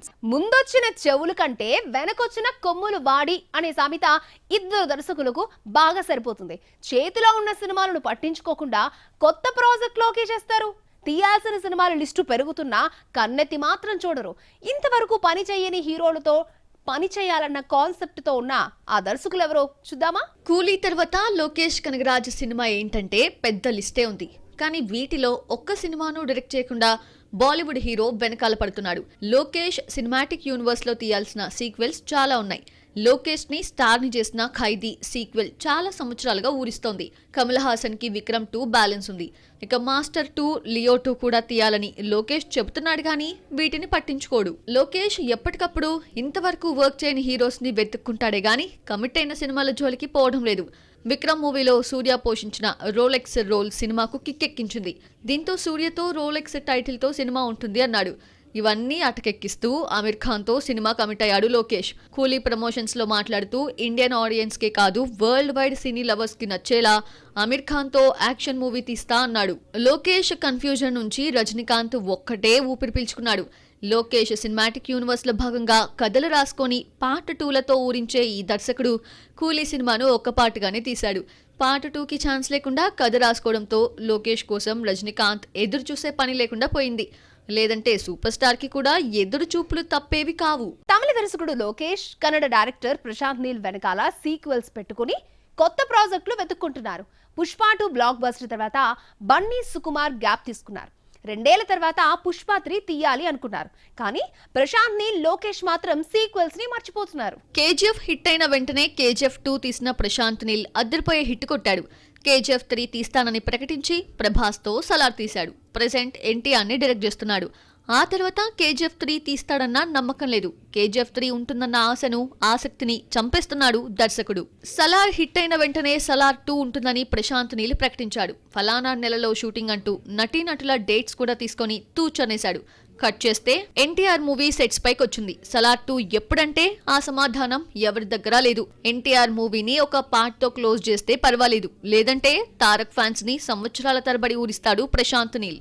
Fans. ముందొచ్చిన చెవుల కంటే వెనకొచ్చిన కొమ్ములు వాడి అనే సామెత ఇద్దరు దర్శకులకు బాగా సరిపోతుంది. చేతిలో ఉన్న సినిమాలను పట్టించుకోకుండా కొత్త ప్రాజెక్ట్లోకి చేస్తారు. తీయాల్సిన సినిమాల లిస్టు పెరుగుతున్నా కన్నెత్తి మాత్రం చూడరు. ఇంతవరకు పని చేయని హీరోలతో పని చేయాలన్న కాన్సెప్ట్ తో ఉన్న ఆ దర్శకులు ఎవరో చూద్దామా? కూలీ తర్వాత లోకేష్ కనగరాజ్ సినిమా ఏంటంటే పెద్ద లిస్టే ఉంది. కానీ వీటిలో ఒక్క సినిమాను డైరెక్ట్ చేయకుండా బాలీవుడ్ హీరో వెనకాల పడుతున్నాడు. లోకేష్ సినిమాటిక్ యూనివర్స్ లో తీయాల్సిన సీక్వెల్స్ చాలా ఉన్నాయి. లోకేష్ ని స్టార్ ని చేసిన ఖైదీ సీక్వెల్ చాలా సంవత్సరాలుగా ఊరిస్తోంది. కమల్ హాసన్ కి విక్రమ్ 2 బ్యాలెన్స్ ఉంది. ఇక మాస్టర్ 2, లియో 2 కూడా తీయాలని లోకేష్ చెబుతున్నాడు కానీ వీటిని పట్టించుకోడు. లోకేష్ ఎప్పటికప్పుడు ఇంతవరకు వర్క్ చేయని హీరోస్ ని వెతుక్కుంటాడే గాని కమిట్ అయిన సినిమాల జోలికి పోవడం లేదు. విక్రమ్ మూవీలో సూర్య పోషించిన రోలెక్స్ రోల్ సినిమాకు కిక్కెక్కించింది. దీంతో సూర్యతో రోలెక్స్ టైటిల్ తో సినిమా ఉంటుంది అన్నాడు. ఇవన్నీ అటకెక్కిస్తూ ఆమిర్ ఖాన్ తో సినిమా కమిట్ అయ్యాడు లోకేష్. కూలీ ప్రమోషన్స్ లో మాట్లాడుతూ ఇండియన్ ఆడియన్స్ కే కాదు వరల్డ్ వైడ్ సినీ లవర్స్ కి నచ్చేలా ఆమిర్ ఖాన్ తో యాక్షన్ మూవీ తీస్తా అన్నాడు. లోకేష్ కన్ఫ్యూజన్ నుంచి రజనీకాంత్ ఒక్కటే ఊపిరి పీల్చుకున్నాడు. లోకేష్ సినిమాటిక్ యూనివర్స్ లో భాగంగా కథలు రాసుకొని పార్ట్ 2లతో ఊరించే ఈ దర్శకుడు కూలీ సినిమాను ఒక్క పాటుగానే తీశాడు. పార్ట్ 2కి ఛాన్స్ లేకుండా కథ రాసుకోవడంతో లోకేష్ కోసం రజనీకాంత్ ఎదురు చూసే పని లేకుండా పోయింది. లేదంటే సూపర్ స్టార్ కి కూడా ఎదురు చూపులు తప్పేవి కావు. తమిళ దర్శకుడు లోకేష్, కన్నడ డైరెక్టర్ ప్రశాంత్ నీల్ వెనకాల సీక్వెల్స్ పెట్టుకుని కొత్త ప్రాజెక్టులు వెతుక్కుంటున్నారు. పుష్ప 2 బ్లాక్ బస్టర్ తర్వాత బన్నీ సుకుమార్ గ్యాప్ తీసుకున్నారు. 2 ఏళ్ల తర్వాత పుష్ప 3 తీయాలి అనుకున్నారు. కానీ ప్రశాంత్ నీల్, లోకేష్ మాత్రం సీక్వెల్స్ ని మర్చిపోతున్నారు. కేజీఎఫ్ హిట్ అయిన వెంటనే కేజీఎఫ్ 2 తీసిన ప్రశాంత్ నీల్ అద్దరిపోయే హిట్ కొట్టాడు. కేజీఎఫ్ 3 తీస్తానని ప్రకటించి ప్రభాస్ తో సలార్ తీశాడు. ప్రెజెంట్ ఎన్టీఆర్ ని డైరెక్ట్ చేస్తున్నాడు. ఆ తర్వాత కేజీఎఫ్ 3 తీస్తాడన్న నమ్మకం లేదు. కేజీఎఫ్ 3 ఉంటుందన్న ఆసక్తిని చంపేస్తున్నాడు దర్శకుడు. సలార్ హిట్ అయిన వెంటనే సలార్ 2 ఉంటుందని ప్రశాంత్ నీల్ ప్రకటించాడు. ఫలానా నెలలో షూటింగ్ అంటూ నటీనటుల డేట్స్ కూడా తీసుకొని తూచనేశాడు. కట్ చేస్తే ఎన్టీఆర్ మూవీ సెట్స్ పైకి వచ్చింది. సలార్ 2 ఎప్పుడంటే ఆ సమాధానం ఎవరి దగ్గర లేదు. ఎన్టీఆర్ మూవీని ఒక పార్ట్ తో క్లోజ్ చేస్తే పర్వాలేదు, లేదంటే తారక్ ఫ్యాన్స్ ని సంవత్సరాల తరబడి ఊరిస్తాడు ప్రశాంత్ నీల్.